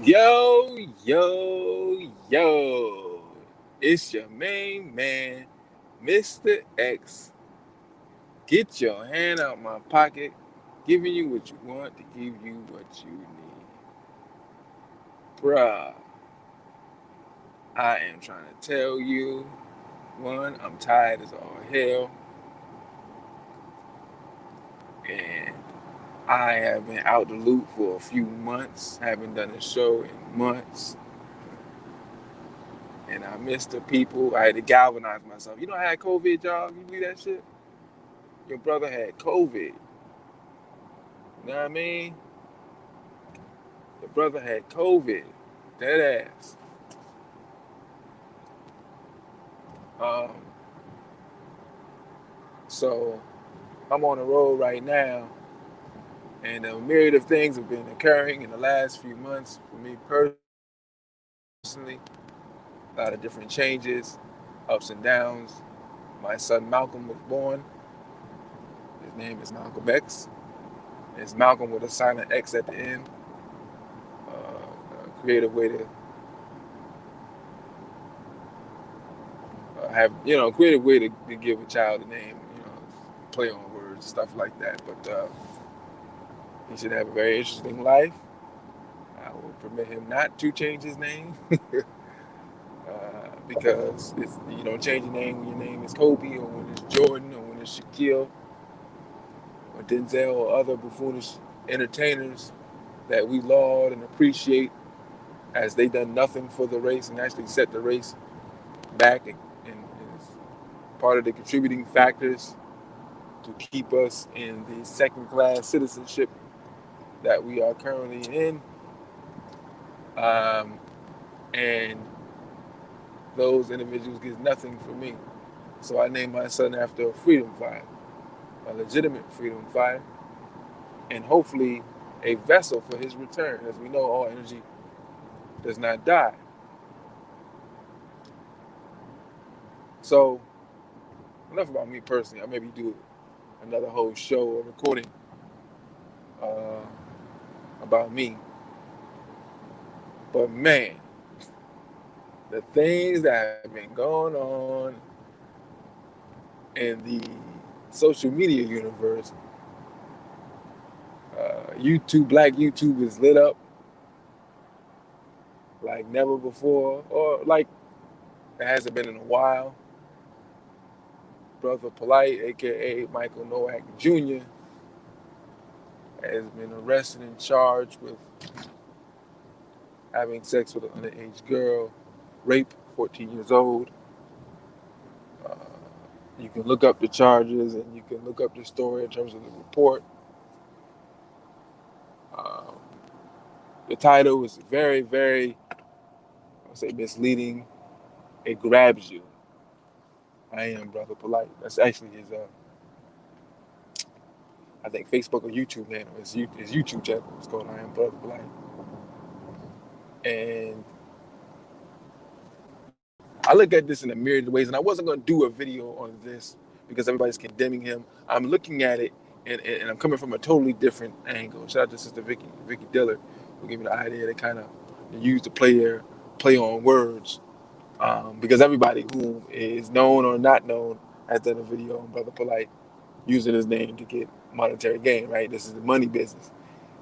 Yo, yo, yo. It's your main man, Mr. X. Get your hand out my pocket, giving you what you want to give you what you need. Bruh, I am trying to tell you, one, I'm tired as all hell, and I have been out the loop for a few months, haven't done a show in months, and I miss the people. I had to galvanize myself. You know, I had COVID, y'all. You believe that shit? Your brother had COVID. You know what I mean? Your brother had COVID. Dead ass. Um, so I'm on the road right now, and a myriad of things have been occurring in the last few months for me personally. A lot of different changes, ups and downs. My son Malcolm was born. His name is Malcolm X. It's Malcolm with a silent X at the end. A creative way to creative way to give a child a name, play on words, stuff like that. But he should have a very interesting life. I will permit him not to change his name because you don't change your name when your name is Kobe or when it's Jordan or when it's Shaquille or Denzel or other buffoonish entertainers that we laud and appreciate as they done nothing for the race and actually set the race back and is part of the contributing factors to keep us in the second class citizenship that we are currently in. Um, and those individuals get nothing from me. So I named my son after a freedom fighter, a legitimate freedom fighter, and hopefully a vessel for his return. As we know, all energy does not die. So enough about me personally. I'll maybe do another whole show or recording uh, about me. But man, the things that have been going on in the social media universe, Black YouTube is lit up like never before, or like it hasn't been in a while. Brother Polight, aka Michael Noak Jr., has been arrested and charged with having sex with an underage girl, rape, 14 years old. Uh, you can look up the charges and you can look up the story in terms of the report. Um, the title is very, very, I would say, misleading. It grabs you. I am Brother Polight. That's actually his, I think, Facebook or YouTube handle. His YouTube channel. It's called I am Brother Polight. And I look at this in a myriad of ways, and I wasn't going to do a video on this because everybody's condemning him. I'm looking at it, and I'm coming from a totally different angle. Shout out to Sister Vicky Diller, who gave me the idea to kind of use the play on words, because everybody who is known or not known has done a video on Brother Polite using his name to get monetary gain. Right? This is the money business.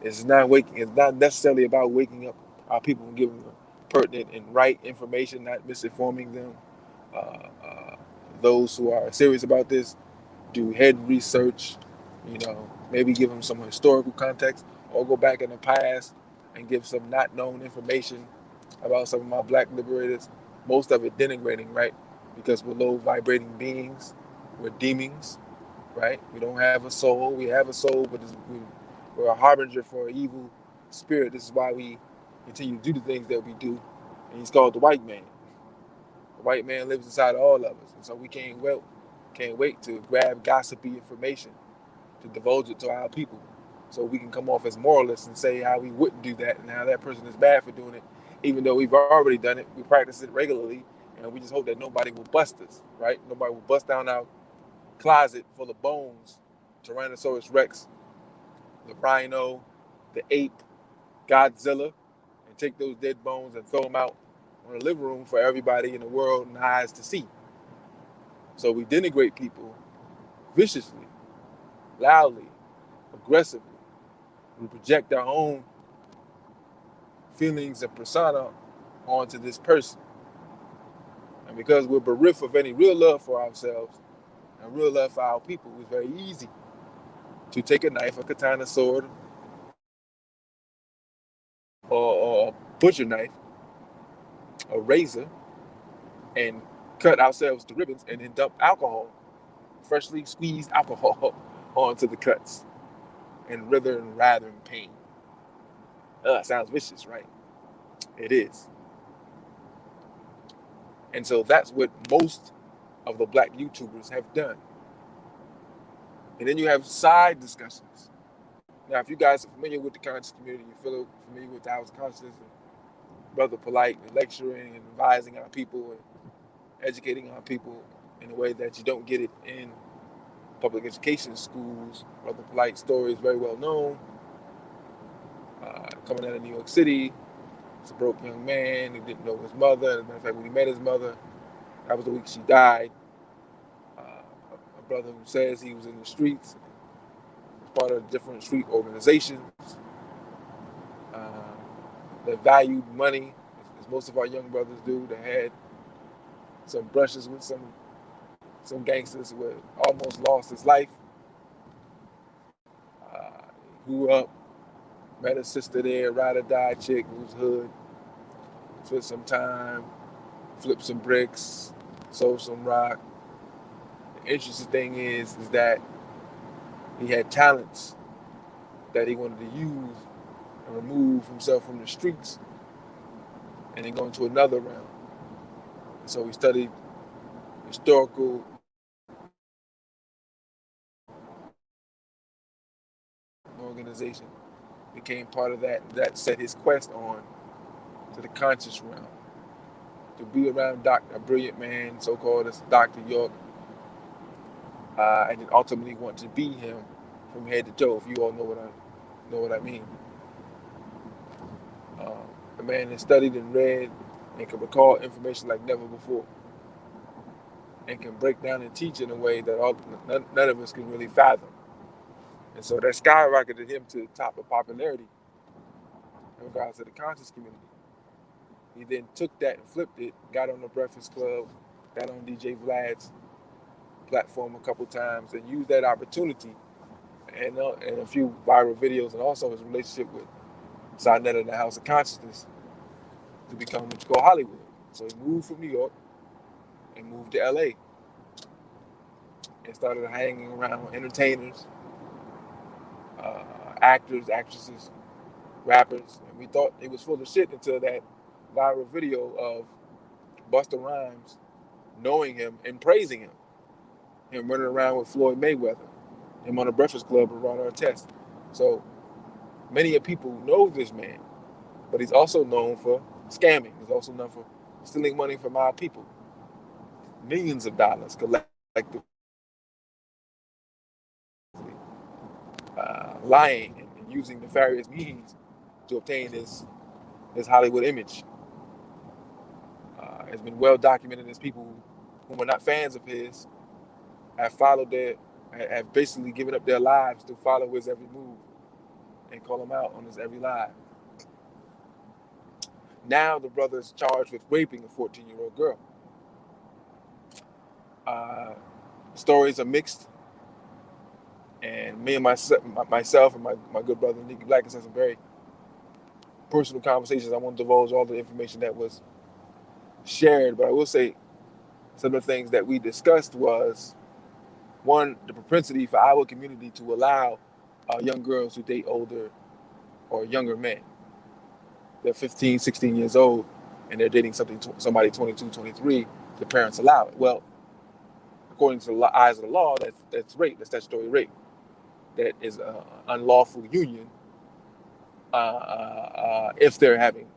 It's not waking. It's not necessarily about waking up our people and giving them pertinent and right information, not misinforming them. Uh, uh, those who are serious about this do head research. Maybe give them some historical context, or go back in the past and give some not known information about some of my black liberators. Most of it denigrating, right? Because we're low vibrating beings, we're demons, right? We don't have a soul. We have a soul, but we're a harbinger for an evil spirit. This is why we continue to do the things that we do. And he's called the white man. The white man lives inside of all of us. And so we can't wait to grab gossipy information to divulge it to our people. So we can come off as moralists and say how we wouldn't do that and how that person is bad for doing it, even though we've already done it. We practice it regularly, and we just hope that nobody will bust us, right? Nobody will bust down our closet full of bones, Tyrannosaurus Rex, the rhino, the ape, Godzilla, and take those dead bones and throw them out on the living room for everybody in the world and eyes to see. So we denigrate people viciously, loudly, aggressively. We project our own feelings and persona onto this person. And because we're bereft of any real love for ourselves and real love for our people, it's very easy to take a knife, a katana sword, or a butcher knife, a razor, and cut ourselves to ribbons and then dump alcohol, freshly squeezed alcohol, onto the cuts and writher and rather in pain. Sounds vicious, right? It is. And so that's what most of the black YouTubers have done. And then you have side discussions. Now, if you guys are familiar with the conscious community, you're familiar with the House of Consciousness, and Brother Polite, and lecturing and advising our people and educating our people in a way that you don't get it in public education schools. Brother Polite's story is very well known. Coming out of New York City, he's a broke young man. He didn't know his mother. As a matter of fact, when he met his mother, that was the week she died. A brother who says he was in the streets, was part of different street organizations that valued money, as most of our young brothers do, that had some brushes with some gangsters who had almost lost his life. Grew up, met a sister there, ride or die chick who's hood, spent some time, flipped some bricks, sold some rock. The interesting thing is that he had talents that he wanted to use and remove himself from the streets and then go into another realm. And so he studied historical organization, became part of that set his quest on to the conscious realm, to be around a brilliant man, so-called as Dr. York, and then ultimately want to be him from head to toe, if you all know what I mean. The man has studied and read and can recall information like never before, and can break down and teach in a way that none of us can really fathom. And so that skyrocketed him to the top of popularity in regards to the conscious community. He then took that and flipped it, got on the Breakfast Club, got on DJ Vlad's platform a couple times, and used that opportunity and a few viral videos, and also his relationship with Sinetta and the House of Consciousness, to become what you call Hollywood. So he moved from New York and moved to LA and started hanging around entertainers, actors, actresses, rappers, and we thought it was full of shit until that viral video of Busta Rhymes knowing him and praising him running around with Floyd Mayweather, him on the Breakfast Club around our test. So many people know this man, but he's also known for scamming. He's also known for stealing money from our people, millions of dollars collectively, lying and using nefarious means to obtain his Hollywood image. It's been well documented as people who were not fans of his have basically given up their lives to follow his every move and call him out on his every lie. Now the brother's charged with raping a 14-year-old girl. Stories are mixed, and me and myself and my good brother Nicky Black has had some very personal conversations. I won't divulge all the information that was shared, but I will say some of the things that we discussed was, one, the propensity for our community to allow young girls to date older or younger men. They're 15, 16 years old, and they're dating somebody 22, 23. The parents allow it. Well, according to the eyes of the law, that's rape. That's statutory rape. That is an unlawful union if they're having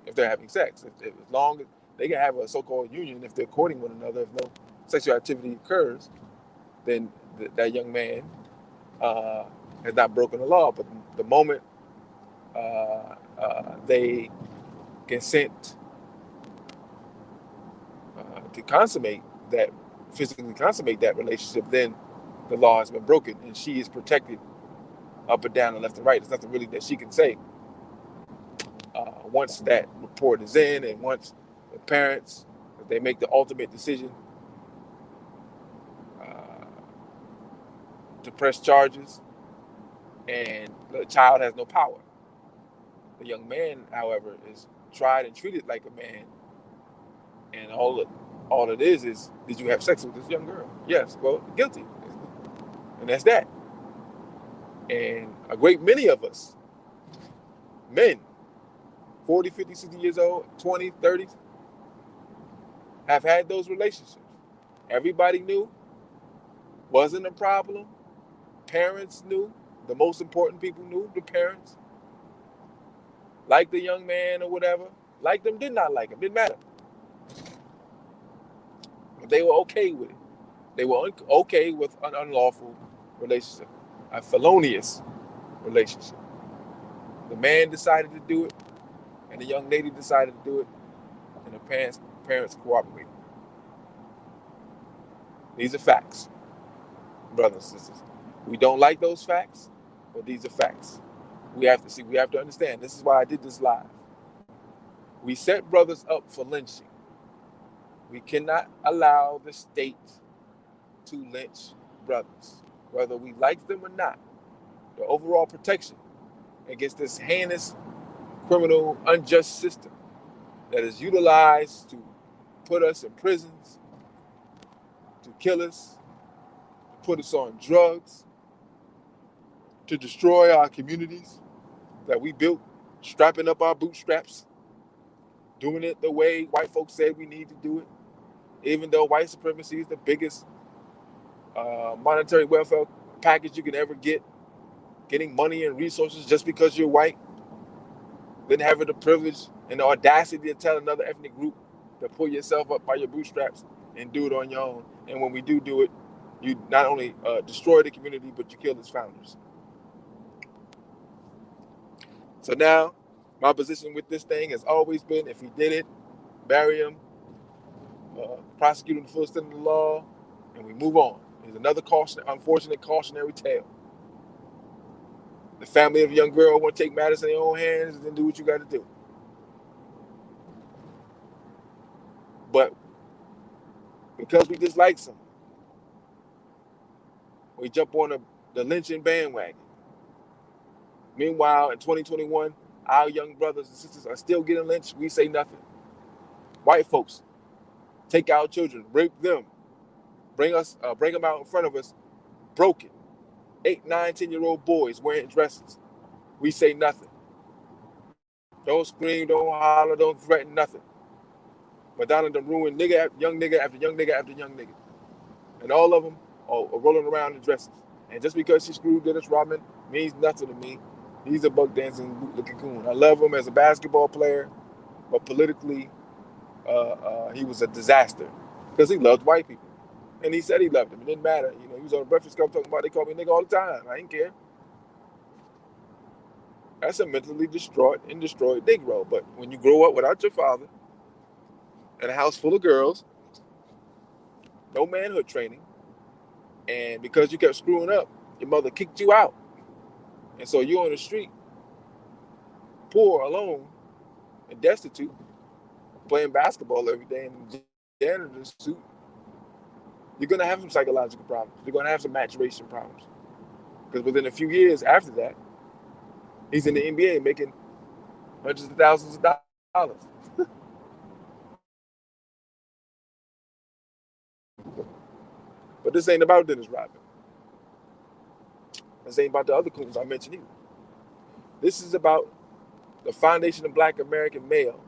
sex. As long as they can have a so-called union, if they're courting one another, if no sexual activity occurs, then that young man has not broken the law. But the moment they consent to consummate that, physically consummate that relationship, then the law has been broken and she is protected up and down and left and right. There's nothing really that she can say. Once that report is in and once the parents, if they make the ultimate decision to press charges, and the child has no power. The young man, however, is tried and treated like a man, and all it is, did you have sex with this young girl? Yes. Well, guilty, and that's that. And a great many of us, men, 40, 50, 60 years old, 20, 30s, have had those relationships. Everybody knew, wasn't a problem. Parents knew, the most important people knew, the parents. Like the young man or whatever, like them, did not like him, didn't matter. But they were okay with it. They were okay with an unlawful relationship, a felonious relationship. The man decided to do it, and the young lady decided to do it, and the parents cooperated. These are facts, brothers and sisters. We don't like those facts, but these are facts. We have to understand. This is why I did this live. We set brothers up for lynching. We cannot allow the state to lynch brothers, whether we like them or not. The overall protection against this heinous, criminal, unjust system that is utilized to put us in prisons, to kill us, to put us on drugs, to destroy our communities that we built, strapping up our bootstraps, doing it the way white folks said we need to do it, even though white supremacy is the biggest monetary welfare package you can ever get, getting money and resources just because you're white, then having the privilege and the audacity to tell another ethnic group to pull yourself up by your bootstraps and do it on your own. And when we do it, you not only destroy the community, but you kill its founders. So now, my position with this thing has always been, if he did it, bury him, prosecute him to the full extent of the law, and we move on. There's another unfortunate cautionary tale. The family of a young girl want to take matters in their own hands and then do what you got to do. But because we dislike someone, we jump on the lynching bandwagon. Meanwhile, in 2021, our young brothers and sisters are still getting lynched. We say nothing. White folks take our children, rape them, bring them out in front of us, broken. 8, 9, 10-year-old boys wearing dresses. We say nothing. Don't scream, don't holler, don't threaten, nothing. Madonna done ruined young nigga after young nigga after young nigga. And all of them are rolling around in dresses. And just because she screwed Dennis Rodman means nothing to me. He's a buck dancing, bootlicking coon. I love him as a basketball player, but politically, he was a disaster because he loved white people. And he said he loved them. It didn't matter. You know, he was on the Breakfast Club talking about they call me nigga all the time. I didn't care. That's a mentally destroyed Negro. But when you grow up without your father in a house full of girls, no manhood training, and because you kept screwing up, your mother kicked you out. And so you're on the street, poor, alone, and destitute, playing basketball every day in a janitor's suit. You're going to have some psychological problems. You're going to have some maturation problems. Because within a few years after that, he's in the NBA making hundreds of thousands of dollars. But this ain't about Dennis Rodman. This ain't about the other coons I mentioned either. This is about the foundation of Black American male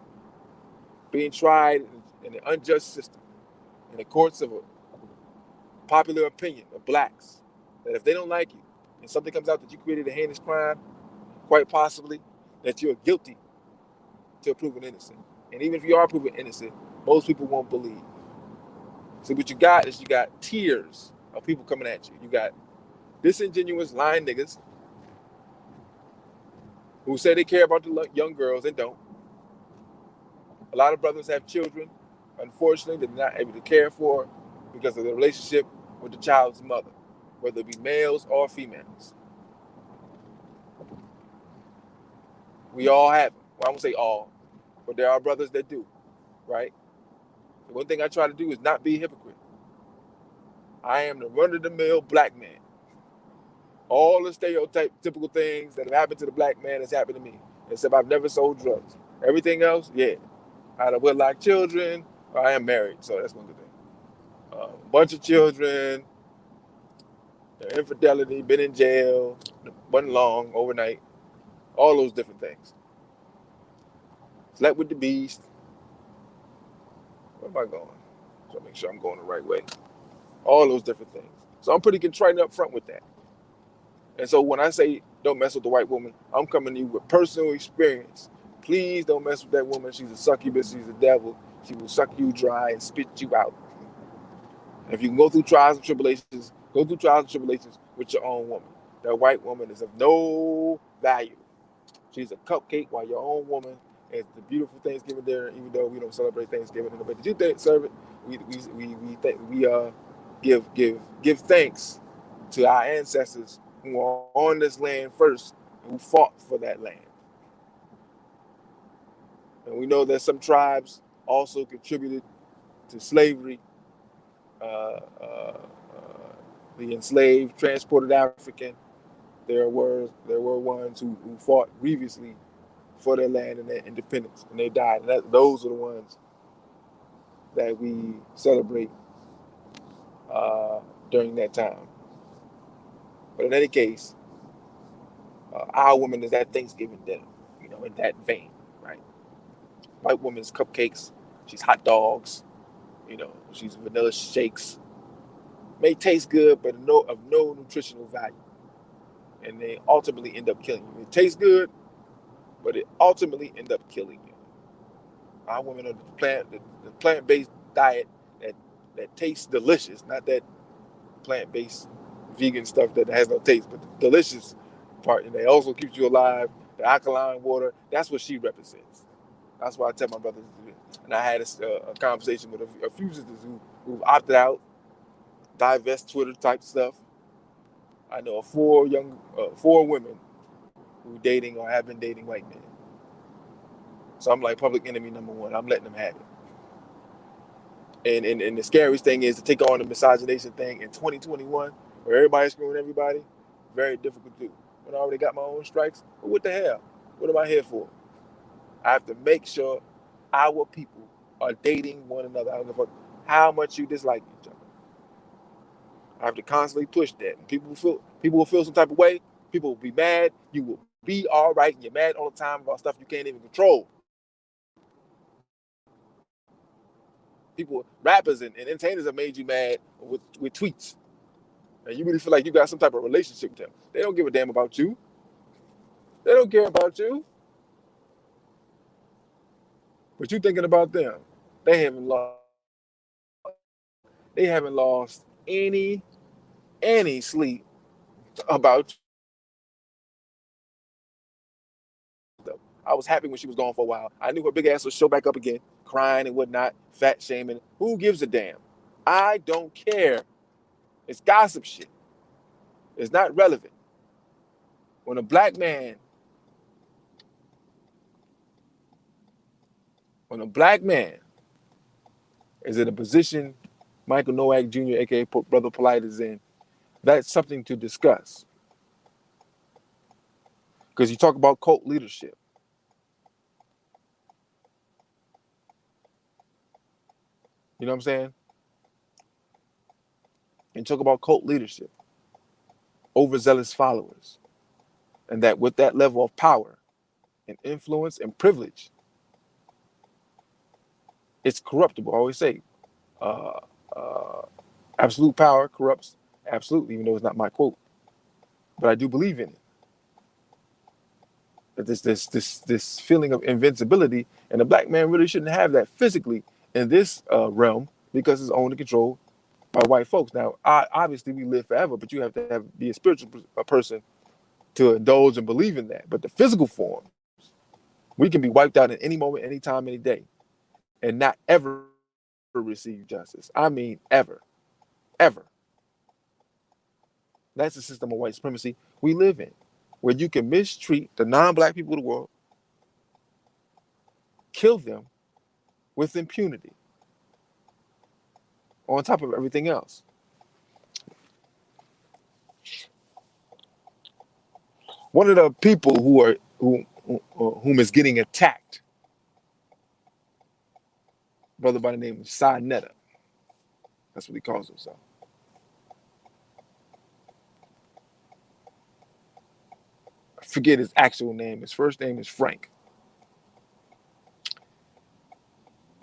being tried in an unjust system, in the courts of a popular opinion of blacks, that if they don't like you and something comes out that you created a heinous crime, quite possibly that you're guilty till proven innocent. And even if you are proven innocent, most people won't believe. See, what you got tiers of people coming at you. You got disingenuous lying niggas who say they care about the young girls and don't. A lot of brothers have children, unfortunately, they're not able to care for because of the relationship with the child's mother, whether it be males or females. We all have them. Well, I won't say all, but there are brothers that do, right? The one thing I try to do is not be a hypocrite. I am the run-of-the-mill black man. All the stereotype, typical things that have happened to the black man has happened to me, except I've never sold drugs. Everything else, I had a wedlock children. I am married, so that's one good thing. A bunch of children, infidelity, been in jail, wasn't long, overnight, all those different things. Slept with the beast. Where am I going? So make sure I'm going the right way. All those different things. So I'm pretty contrite up front with that. And so when I say don't mess with the white woman, I'm coming to you with personal experience. Please don't mess with that woman. She's a succubus. She's a devil. She will suck you dry and spit you out. And if you can go through trials and tribulations, go through trials and tribulations with your own woman. That white woman is of no value. She's a cupcake while your own woman is the beautiful Thanksgiving dinner, even though we don't celebrate Thanksgiving. But did you serve it? We give thanks to our ancestors who are on this land first, who fought for that land. And we know that some tribes also contributed to slavery. The enslaved, transported African. There were ones who fought grievously for their land and their independence, and they died. And those are the ones that we celebrate during that time. But in any case, our woman is that Thanksgiving dinner, in that vein, right? White woman's cupcakes, she's hot dogs, she's vanilla shakes. May taste good, but of no nutritional value. And they ultimately end up killing you. It tastes good, but it ultimately end up killing you. Our women are the plant-based diet that tastes delicious, not that plant-based vegan stuff that has no taste, but the delicious part, and they also keeps you alive. The alkaline water, that's what she represents. That's why I tell my brothers to do this. And I had a conversation with a few sisters who've opted out, divest Twitter type stuff. I know four women who dating or have been dating white men. So I'm like public enemy number one. I'm letting them have it. And the scariest thing is to take on the misogynation thing in 2021, where everybody's screwing everybody. Very difficult to do. When I already got my own strikes, but what the hell? What am I here for? I have to make sure our people are dating one another. I don't give a fuck how much you dislike each other. I have to constantly push that. And people will feel some type of way. People will be mad. You will be all right. And you're mad all the time about stuff you can't even control. People, rappers and entertainers have made you mad with tweets. And you really feel like you got some type of relationship with them. They don't give a damn about you. They don't care about you. But you thinking about them. They haven't lost any sleep about you. I was happy when she was gone for a while. I knew her big ass would show back up again, crying and whatnot, fat shaming. Who gives a damn? I don't care. It's gossip shit. It's not relevant. When a black man is in a position Michael Noak Jr., aka Brother Polight, is in, that's something to discuss. Because you talk about cult leadership. You know what I'm saying? And talk about cult leadership, overzealous followers. And that with that level of power and influence and privilege, it's corruptible. I always say, absolute power corrupts absolutely, even though it's not my quote. But I do believe in it. That this feeling of invincibility, and the black man really shouldn't have that physically in this realm because it's owned and controlled by white folks. Now, obviously, we live forever, but you have to be a spiritual person to indulge and believe in that. But the physical forms, we can be wiped out at any moment, any time, any day. and not ever receive justice. I mean, ever, ever. That's the system of white supremacy we live in, where you can mistreat the non-black people of the world, kill them with impunity, on top of everything else. One of the people whom is getting attacked, brother by the name of Netta. That's what he calls himself. I forget his actual name. His first name is Frank.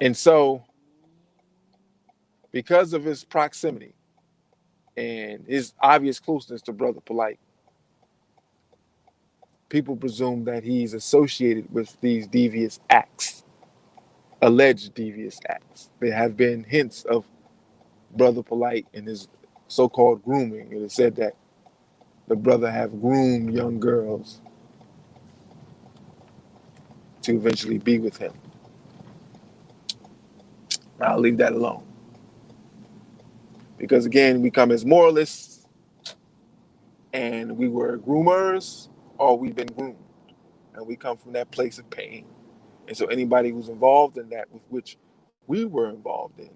And so, because of his proximity and his obvious closeness to Brother Polite, people presume that he's associated with these devious acts, alleged devious acts. There have been hints of Brother Polite and his so-called grooming. It is said that the brother have groomed young girls to eventually be with him. I'll leave that alone. Because again, we come as moralists and we were groomers or we've been groomed. And we come from that place of pain. And so anybody who's involved in that with which we were involved in,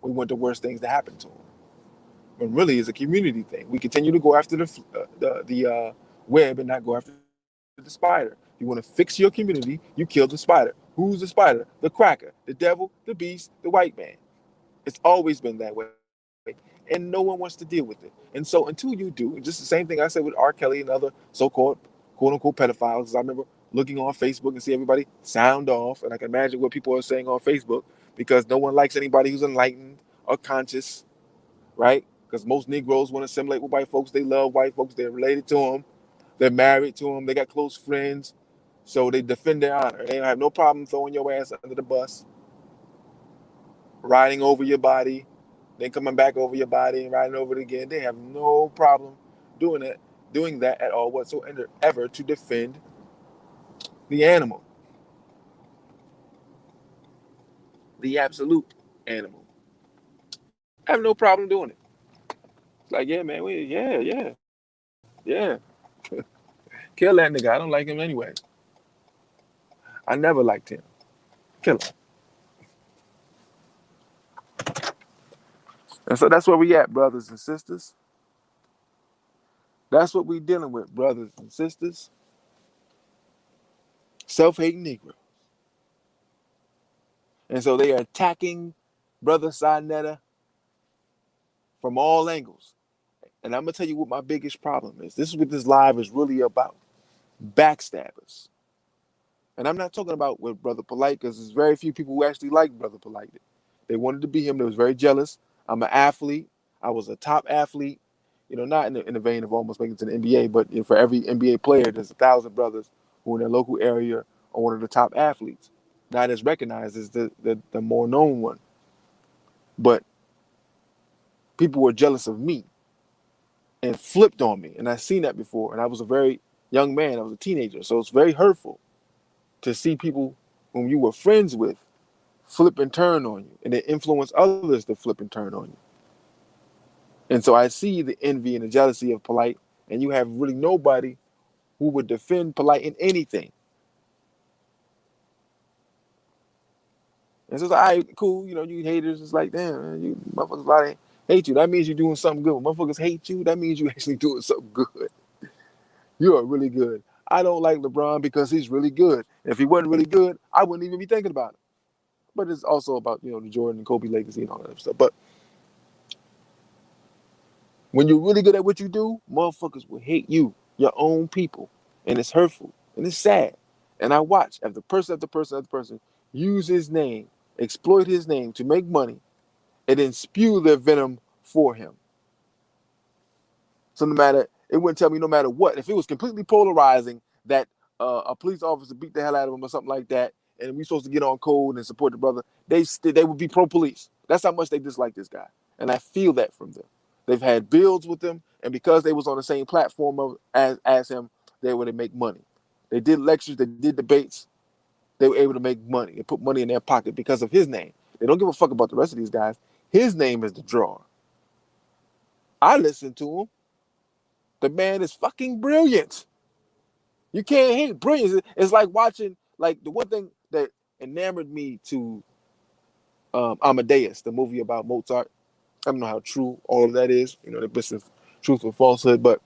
we want the worst things to happen to them. When really it's a community thing. We continue to go after the web and not go after the spider. You want to fix your community, you kill the spider. Who's the spider? The cracker, the devil, the beast, the white man. It's always been that way. And no one wants to deal with it. And so until you do, just the same thing I said with R. Kelly and other so-called quote-unquote pedophiles, I remember looking on Facebook and see everybody sound off, and I can imagine what people are saying on Facebook because no one likes anybody who's enlightened or conscious, right? Because most Negroes want to assimilate with white folks. They love white folks. They're related to them. They're married to them. They got close friends. So they defend their honor. They don't have no problem throwing your ass under the bus, riding over your body, then coming back over your body and riding over it again. They have no problem doing that at all whatsoever ever to defend the animal, the absolute animal. I have no problem doing it. It's like, yeah, man, yeah. Kill that nigga. I don't like him anyway. I never liked him. Kill him. And so that's where we at, brothers and sisters. That's what we dealing with, brothers and sisters. Self-hating Negroes. And so they are attacking Brother Netta from all angles. And I'm going to tell you what my biggest problem is. This is what this live is really about. Backstabbers. And I'm not talking about with Brother Polite because there's very few people who actually like Brother Polite. They wanted to be him. They was very jealous. I'm an athlete. I was a top athlete. Not in the vein of almost making it to the NBA, but for every NBA player, there's 1,000 brothers who in their local area are one of the top athletes. Not as recognized as the more known one. But people were jealous of me and flipped on me. And I've seen that before. And I was a very young man. I was a teenager. So it's very hurtful to see people whom you were friends with flip and turn on you and then influence others to flip and turn on you. And so I see the envy and the jealousy of Polite, and you have really nobody who would defend Polite in anything. And so it's like, all right, cool, you haters, it's like, damn, man, you motherfuckers a lot hate you. That means you're doing something good. When motherfuckers hate you, that means you actually doing something good. You are really good. I don't like LeBron because he's really good. If he wasn't really good, I wouldn't even be thinking about it. But it's also about, the Jordan and Kobe legacy and all that stuff. But when you're really good at what you do, motherfuckers will hate you, your own people. And it's hurtful. And it's sad. And I watch after person after person after person use his name, exploit his name to make money, and then spew their venom for him. So it wouldn't tell me no matter what. If it was completely polarizing that a police officer beat the hell out of him or something like that, and we supposed to get on code and support the brother, they would be pro-police. That's how much they dislike this guy. And I feel that from them. They've had builds with him, and because they was on the same platform as him, they would make money. They did lectures, they did debates, they were able to make money and put money in their pocket because of his name. They don't give a fuck about the rest of these guys. His name is the draw. I listen to him. The man is fucking brilliant. You can't hate brilliance. It's like watching, like, the one thing that enamored me to Amadeus, the movie about Mozart. I don't know how true all of that is. You know, the bits of truth or falsehood, but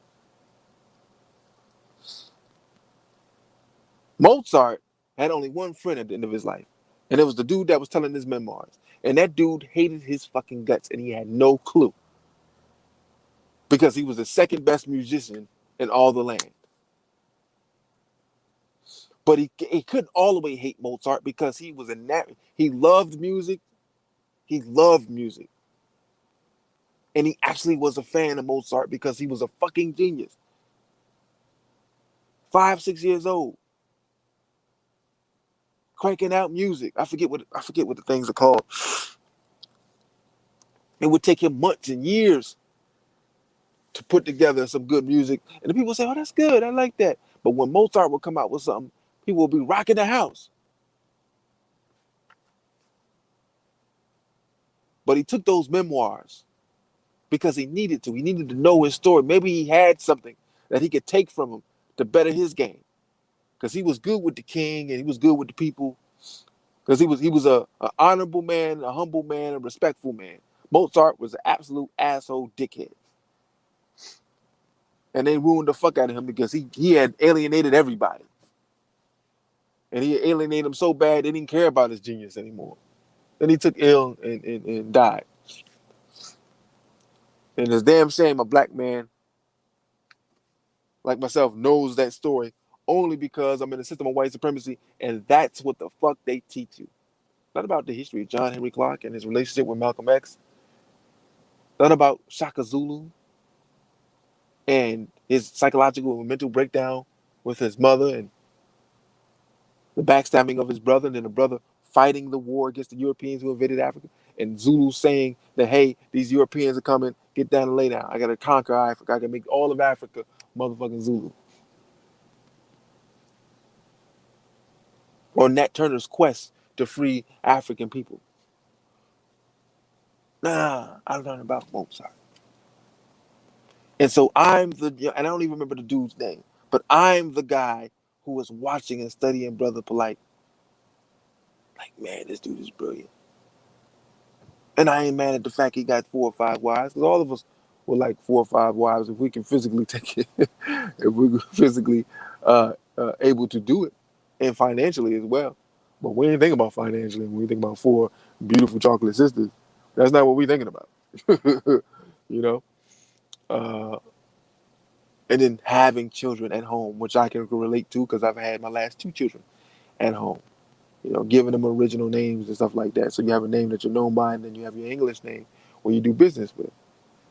Mozart had only one friend at the end of his life, and it was the dude that was telling his memoirs. And that dude hated his fucking guts, and he had no clue because he was the second best musician in all the land. But he couldn't all the way hate Mozart because he was he loved music. He loved music. And he actually was a fan of Mozart because he was a fucking genius. 5, 6 years old. Cranking out music. I forget what the things are called. It would take him months and years to put together some good music. And the people say, oh, that's good. I like that. But when Mozart would come out with something, people would be rocking the house. But he took those memoirs because he needed to. He needed to know his story. Maybe he had something that he could take from him to better his game. Because he was good with the king and he was good with the people. Because he was a honorable man, a humble man, a respectful man. Mozart was an absolute asshole dickhead. And they ruined the fuck out of him because he had alienated everybody. And he alienated him so bad they didn't care about his genius anymore. Then he took ill and died. And it's damn shame a black man like myself knows that story only because I'm in a system of white supremacy, and that's what the fuck they teach you. Not about the history of John Henry Clark and his relationship with Malcolm X. Not about Shaka Zulu and his psychological and mental breakdown with his mother and the backstabbing of his brother, and then the brother fighting the war against the Europeans who invaded Africa, and Zulu saying that, hey, these Europeans are coming, get down and lay down. I got to conquer Africa. I got to make all of Africa motherfucking Zulu. Or Nat Turner's quest to free African people. Nah, I learned about Mozart. And so and I don't even remember the dude's name, but I'm the guy who was watching and studying Brother Polight. Like, man, this dude is brilliant. And I ain't mad at the fact he got 4 or 5 wives, because all of us would like 4 or 5 wives if we can physically take it, if we're physically able to do it, and financially as well. But we ain't thinking about financially when we think about 4 beautiful chocolate sisters. That's not what we're thinking about. You know? And then having children at home, which I can relate to because I've had my last 2 children at home. You know, giving them original names and stuff like that. So you have a name that you're known by, and then you have your English name where you do business with.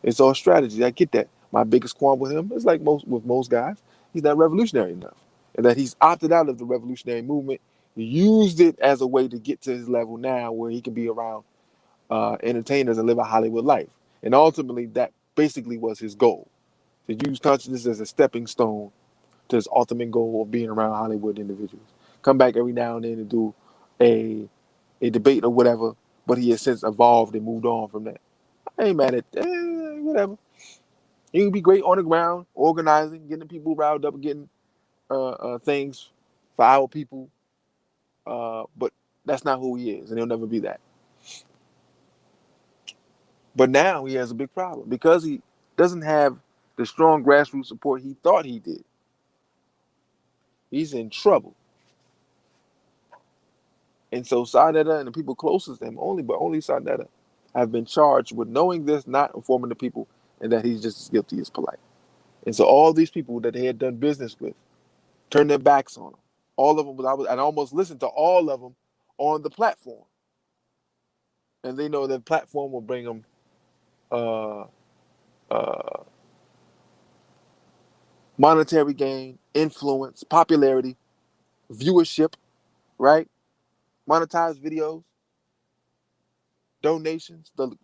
It's all strategy. I get that. My biggest qualm with him is like most guys, he's not revolutionary enough. And that he's opted out of the revolutionary movement, used it as a way to get to his level now where he can be around entertainers and live a Hollywood life. And ultimately, that basically was his goal, to use consciousness as a stepping stone to his ultimate goal of being around Hollywood individuals. Come back every now and then and do a debate or whatever, but he has since evolved and moved on from that. I ain't mad at whatever. He can be great on the ground, organizing, getting people riled up, getting things for our people, but that's not who he is, and he'll never be that. But now he has a big problem because he doesn't have the strong grassroots support he thought he did. He's in trouble. And so Sadetta and the people closest to him, only Sadetta, have been charged with knowing this, not informing the people, and that he's just as guilty as Polight. And so all these people that they had done business with turned their backs on him. All of them, I almost listened to all of them on the platform. And they know that platform will bring them monetary gain, influence, popularity, viewership, right? Monetized videos, donations, the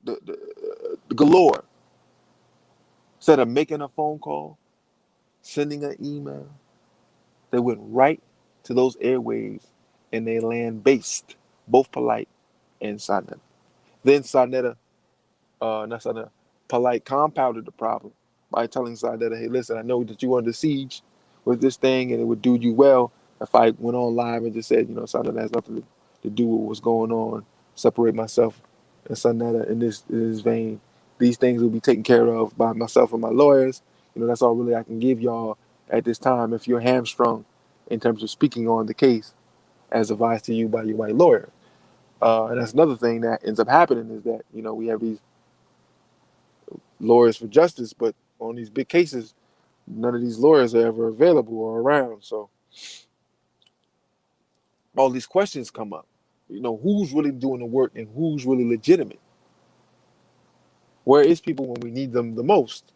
galore. Instead of making a phone call, sending an email, they went right to those airwaves and they land based, both Polite and Sonetta. Then Sonetta, not Sonetta, Polite compounded the problem by telling Sonetta, hey, listen, I know that you under siege with this thing, and it would do you well if I went on live and just said, Sonetta has nothing to do with what's going on, separate myself and Sonetta in this vein. These things will be taken care of by myself and my lawyers. That's all really I can give y'all at this time if you're hamstrung in terms of speaking on the case as advised to you by your white lawyer. And that's another thing that ends up happening is that, we have these lawyers for justice, but on these big cases, none of these lawyers are ever available or around. So all these questions come up. Who's really doing the work and who's really legitimate? Where is people when we need them the most?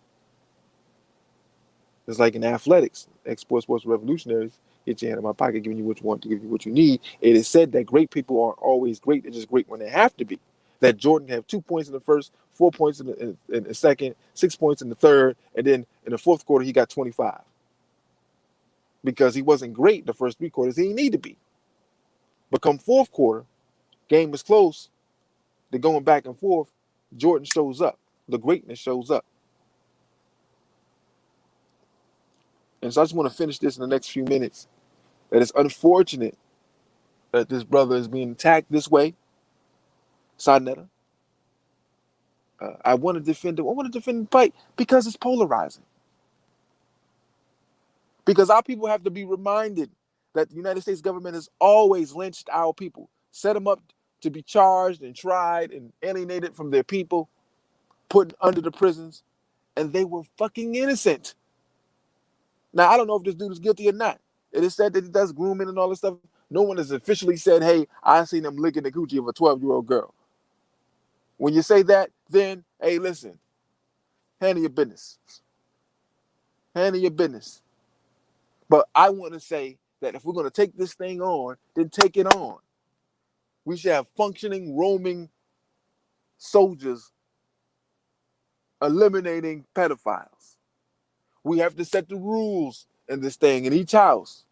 It's like in athletics, sports revolutionaries get your hand in my pocket, giving you what you want to give you what you need. It is said that great people aren't always great; they're just great when they have to be. That Jordan have 2 points in the first, 4 points in the second, 6 points in the third, and then in the fourth quarter he got 25 because he wasn't great the first 3 quarters. He didn't need to be. But come fourth quarter, game is close. They're going back and forth. Jordan shows up. The greatness shows up. And so I just want to finish this in the next few minutes. That it's unfortunate that this brother is being attacked this way, Sonetta. I want to defend him. I want to defend the fight because it's polarizing. Because our people have to be reminded that the United States government has always lynched our people, set them up to be charged and tried and alienated from their people, put under the prisons, and they were fucking innocent. Now, I don't know if this dude is guilty or not. It is said that he does grooming and all this stuff. No one has officially said, hey, I seen him licking the coochie of a 12-year-old girl. When you say that, then, hey, listen, handle your business. Handle your business. But I want to say that if we're going to take this thing on, then take it on. We should have functioning, roaming soldiers eliminating pedophiles. We have to set the rules in this thing in each house.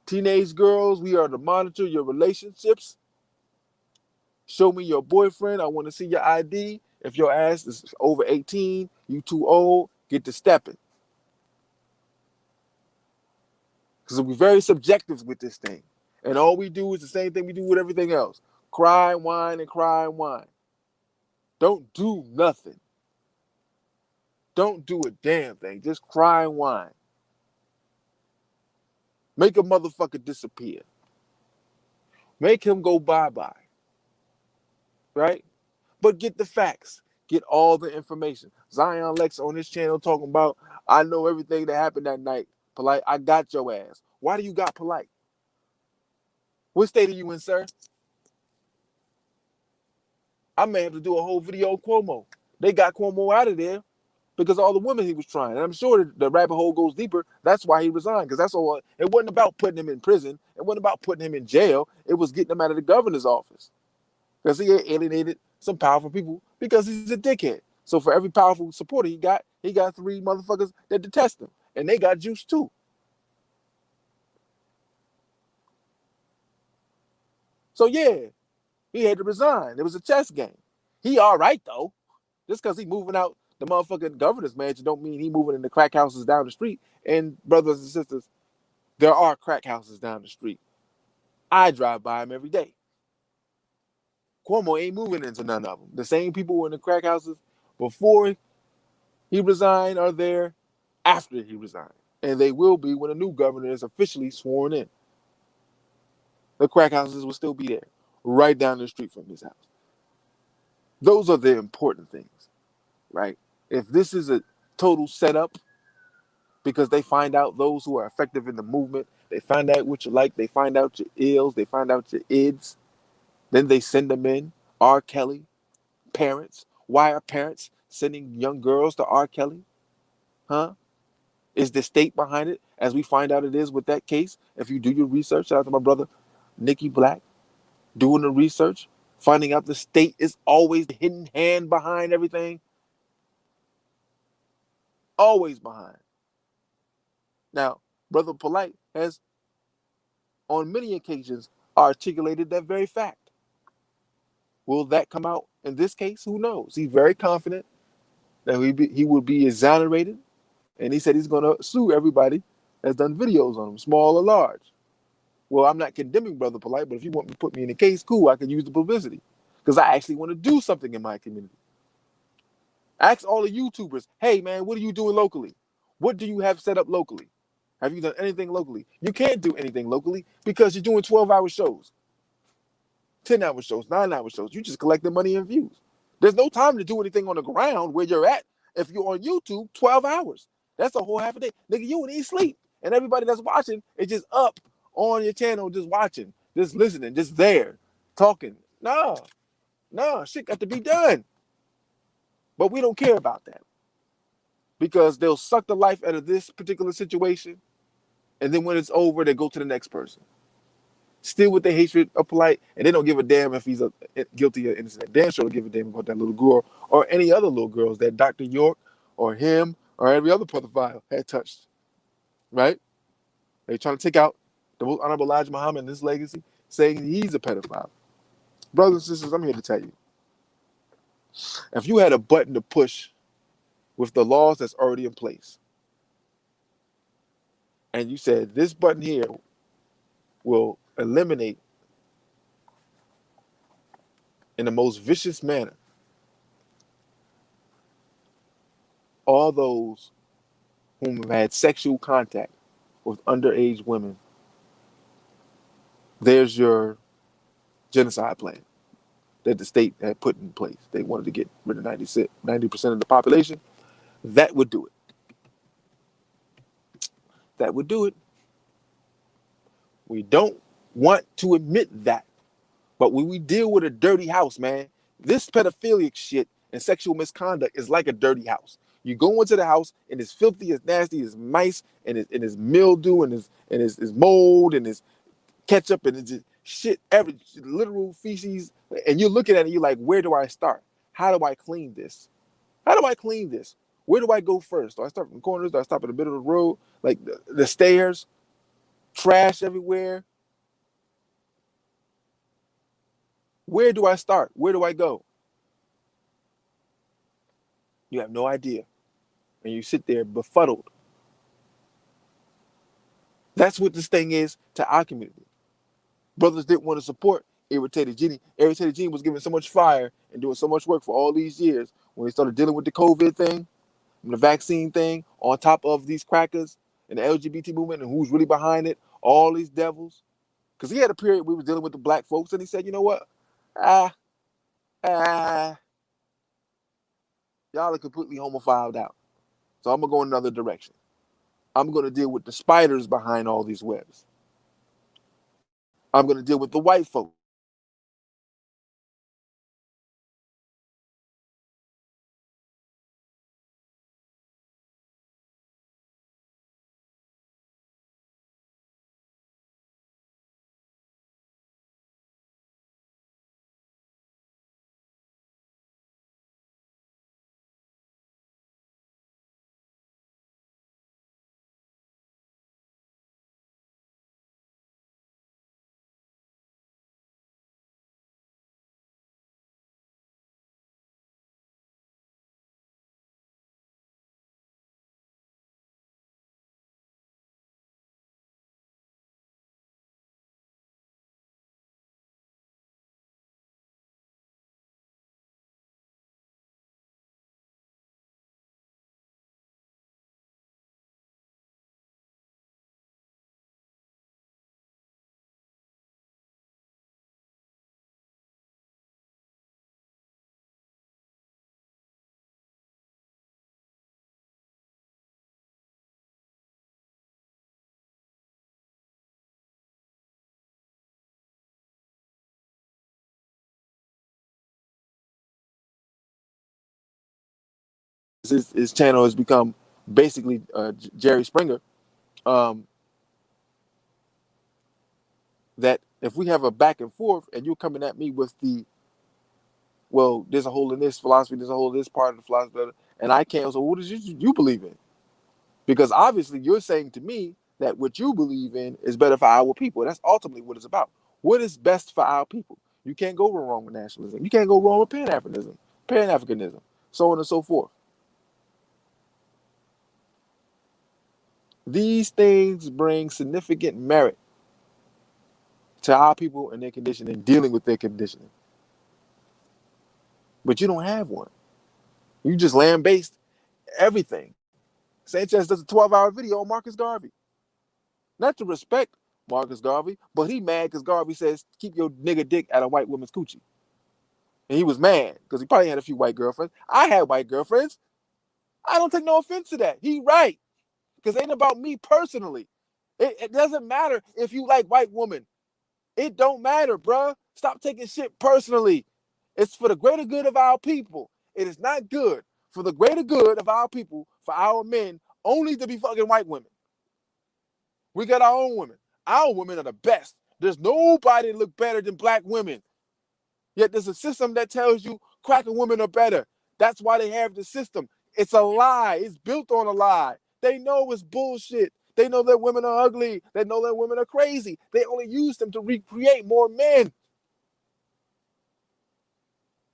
Teenage girls, we are to monitor your relationships. Show me your boyfriend. I want to see your ID. If your ass is over 18, you too old, get to stepping. Because we're very subjective with this thing. And all we do is the same thing we do with everything else. Cry, whine, and cry and whine. Don't do nothing. Don't do a damn thing. Just cry and whine. Make a motherfucker disappear. Make him go bye-bye. Right? But get the facts. Get all the information. Zion Lex on his channel talking about, I know everything that happened that night. Polite, I got your ass. Why do you got Polite? What state are you in, sir? I may have to do a whole video on Cuomo. They got Cuomo out of there because of all the women he was trying. And I'm sure the rabbit hole goes deeper. That's why he resigned. Because that's all. It wasn't about putting him in prison. It wasn't about putting him in jail. It was getting him out of the governor's office. Because he alienated some powerful people because he's a dickhead. So for every powerful supporter he got 3 motherfuckers that detest him. And they got juice too. So yeah, he had to resign. It was a chess game. He all right though. Just because he moving out the motherfucking governor's mansion don't mean he moving in the crack houses down the street. And brothers and sisters, there are crack houses down the street. I drive by them every day. Cuomo ain't moving into none of them. The same people were in the crack houses before he resigned are there after he resigned. And they will be when a new governor is officially sworn in. The crack houses will still be there, right down the street from his house. Those are the important things, right? If this is a total setup, because they find out those who are effective in the movement, they find out what you like, they find out your ills, they find out your ids, then they send them in. R. Kelly, parents. Why are parents sending young girls to R. Kelly? Huh? Is the state behind it? As we find out it is with that case. If you do your research, shout out to my brother, Nikki Black, doing the research, finding out the state is always the hidden hand behind everything. Always behind. Now, Brother Polite has, on many occasions, articulated that very fact. Will that come out in this case? Who knows? He's very confident that he will be exonerated, and he said he's going to sue everybody that's done videos on him, small or large. Well, I'm not condemning Brother Polite, but if you want to put me in a case, cool, I can use the publicity because I actually want to do something in my community. Ask all the YouTubers, hey man, what are you doing locally? What do you have set up locally? Have you done anything locally? You can't do anything locally because you're doing 12-hour shows, 10-hour shows, 9-hour shows. You just collecting money and views. There's no time to do anything on the ground where you're at. If you're on YouTube, 12 hours. That's a whole half a day. Nigga, you wouldn't even sleep. And everybody that's watching is just up on your channel, just watching, just listening, just there, talking. Nah, shit got to be done. But we don't care about that because they'll suck the life out of this particular situation. And then when it's over, they go to the next person. Still with the hatred of Polite, and they don't give a damn if he's guilty or innocent. Damn sure don't give a damn about that little girl or any other little girls that Dr. York or him or every other pedophile had touched. Right? They're trying to take out the most honorable Elijah Muhammad and his legacy, saying he's a pedophile. Brothers and sisters, I'm here to tell you. If you had a button to push with the laws that's already in place, and you said this button here will eliminate in the most vicious manner all those whom have had sexual contact with underage women, there's your genocide plan that the state had put in place. They wanted to get rid of 90% of the population. That would do it. That would do it. We don't want to admit that. But when we deal with a dirty house, man, this pedophilic shit and sexual misconduct is like a dirty house. You go into the house and it's filthy, it's nasty, it's mice, and it's mildew, and it's mold, and it's ketchup, and it's just shit, every literal feces. And you're looking at it, and you're like, where do I start? How do I clean this? How do I clean this? Where do I go first? Do I start from corners? Do I stop at the middle of the road? Like the stairs, trash everywhere. Where do I start? Where do I go? You have no idea. And you sit there befuddled. That's what this thing is to our community. Brothers didn't want to support Irritated Genie. Irritated Genie was giving so much fire and doing so much work for all these years. When they started dealing with the COVID thing, and the vaccine thing, on top of these crackers and the LGBT movement and who's really behind it, all these devils. Because he had a period where we was dealing with the black folks, and he said, you know what? Y'all are completely homophiled out. So I'm going to go in another direction. I'm going to deal with the spiders behind all these webs. I'm going to deal with the white folks. His channel has become basically Jerry Springer. That if we have a back and forth and you're coming at me with well, there's a hole in this philosophy, there's a hole in this part of the philosophy, and I can't. So what does you believe in? Because obviously you're saying to me that what you believe in is better for our people. That's ultimately what it's about. What is best for our people? You can't go wrong with nationalism. You can't go wrong with Pan-Africanism, so on and so forth. These things bring significant merit to our people and their condition and dealing with their conditioning. But you don't have one. You just land-based everything. Sanchez does a 12-hour video on Marcus Garvey. Not to respect Marcus Garvey, but he mad because Garvey says, keep your nigga dick out of white women's coochie. And he was mad because he probably had a few white girlfriends. I had white girlfriends. I don't take no offense to that. He right. Because it ain't about me personally. It doesn't matter if you like white women. It don't matter, bruh. Stop taking shit personally. It's for the greater good of our people. It is not good for the greater good of our people, for our men, only to be fucking white women. We got our own women. Our women are the best. There's nobody that look better than black women. Yet there's a system that tells you cracker women are better. That's why they have the system. It's a lie. It's built on a lie. They know it's bullshit. They know that women are ugly. They know that women are crazy. They only use them to recreate more men.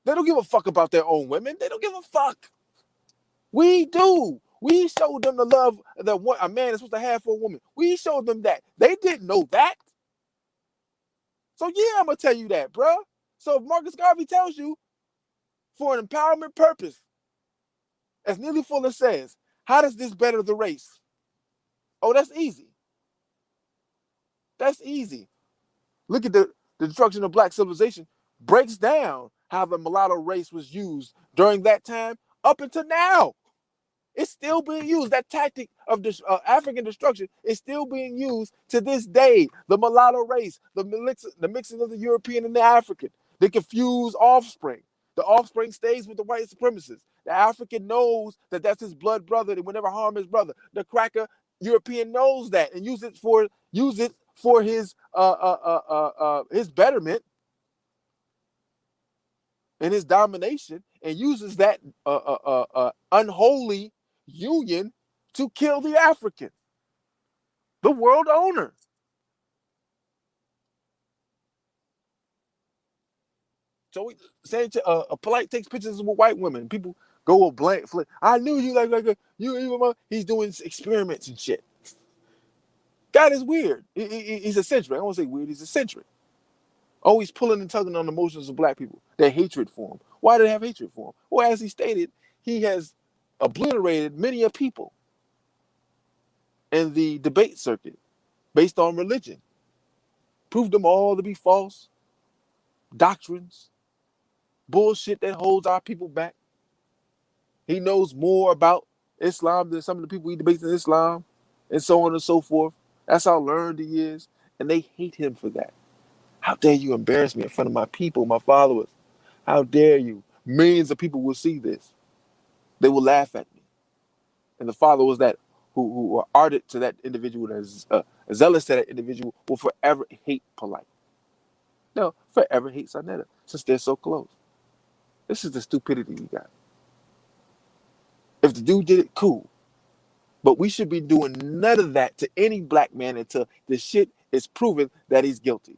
They don't give a fuck about their own women. They don't give a fuck. We do. We showed them the love that a man is supposed to have for a woman. We showed them that. They didn't know that. So yeah, I'm going to tell you that, bro. So if Marcus Garvey tells you for an empowerment purpose, as Neely Fuller says, how does this better the race? Oh, that's easy. That's easy. Look at the destruction of black civilization breaks down how the mulatto race was used during that time up until now. It's still being used. That tactic of African destruction is still being used to this day. The mulatto race, the mixing of the European and the African, the confused offspring. The offspring stays with the white supremacists. The African knows that that's his blood brother and will never harm his brother. The cracker European knows that and use it for his betterment and his domination, and uses that unholy union to kill the African, the world owner. So a polite takes pictures with white women. People go a blank flip. I knew you like you. He's doing experiments and shit. God is weird. He's eccentric. I don't want to say weird. He's eccentric. Always pulling and tugging on the emotions of black people. Their hatred for him. Why do they have hatred for him? Well, as he stated, he has obliterated many a people in the debate circuit based on religion. Proved them all to be false doctrines, bullshit that holds our people back. He knows more about Islam than some of the people he debates in Islam, and so on and so forth. That's how learned he is, and they hate him for that. How dare you embarrass me in front of my people, my followers? How dare you? Millions of people will see this. They will laugh at me. And the followers that who are ardent to that individual, that is zealous to that individual, will forever hate Polite. No, forever hate Sarnetta, since they're so close. This is the stupidity we got. If the dude did it, cool. But we should be doing none of that to any black man until the shit is proven that he's guilty.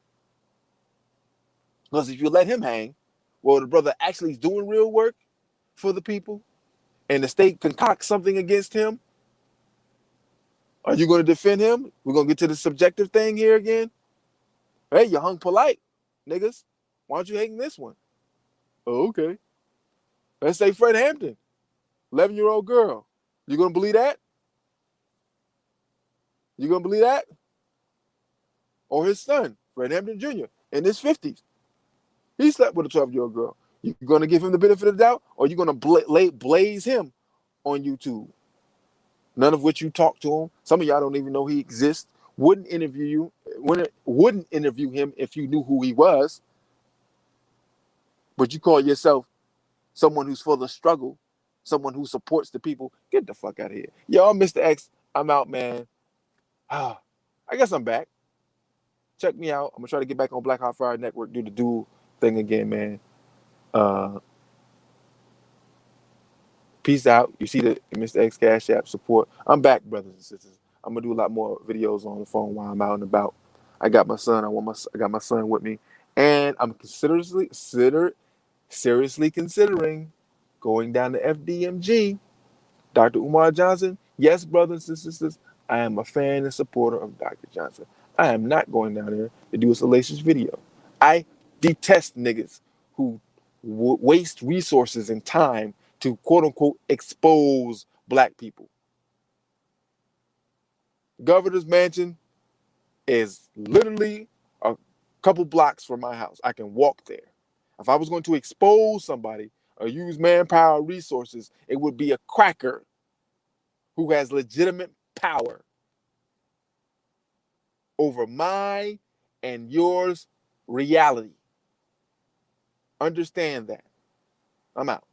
Because if you let him hang, well, the brother actually is doing real work for the people, and the state concocts something against him, are you going to defend him? We're going to get to the subjective thing here again. Hey, you hung Polite, niggas. Why don't you hang this one? Oh, okay. Let's say Fred Hampton, 11-year-old girl. You going to believe that? You going to believe that? Or his son, Fred Hampton Jr., in his 50s. He slept with a 12-year-old girl. You going to give him the benefit of the doubt, or you going to blaze him on YouTube? None of which you talk to him. Some of y'all don't even know he exists. Wouldn't interview him if you knew who he was. But you call yourself someone who's full of struggle, someone who supports the people. Get the fuck out of here. Y'all, Mr. X, I'm out, man. I guess I'm back. Check me out. I'm going to try to get back on Black Hot Fire Network, do the dual thing again, man. Peace out. You see the Mr. X Cash App support. I'm back, brothers and sisters. I'm going to do a lot more videos on the phone while I'm out and about. I got my son. I got my son with me, and I'm seriously considering going down to FDMG. Dr. Umar Johnson, yes, brothers and sisters, I am a fan and supporter of Dr. Johnson. I am not going down there to do a salacious video. I detest niggas who waste resources and time to quote unquote expose black people. Governor's Mansion is literally a couple blocks from my house. I can walk there. If I was going to expose somebody or use manpower resources, it would be a cracker who has legitimate power over my and yours reality. Understand that. I'm out.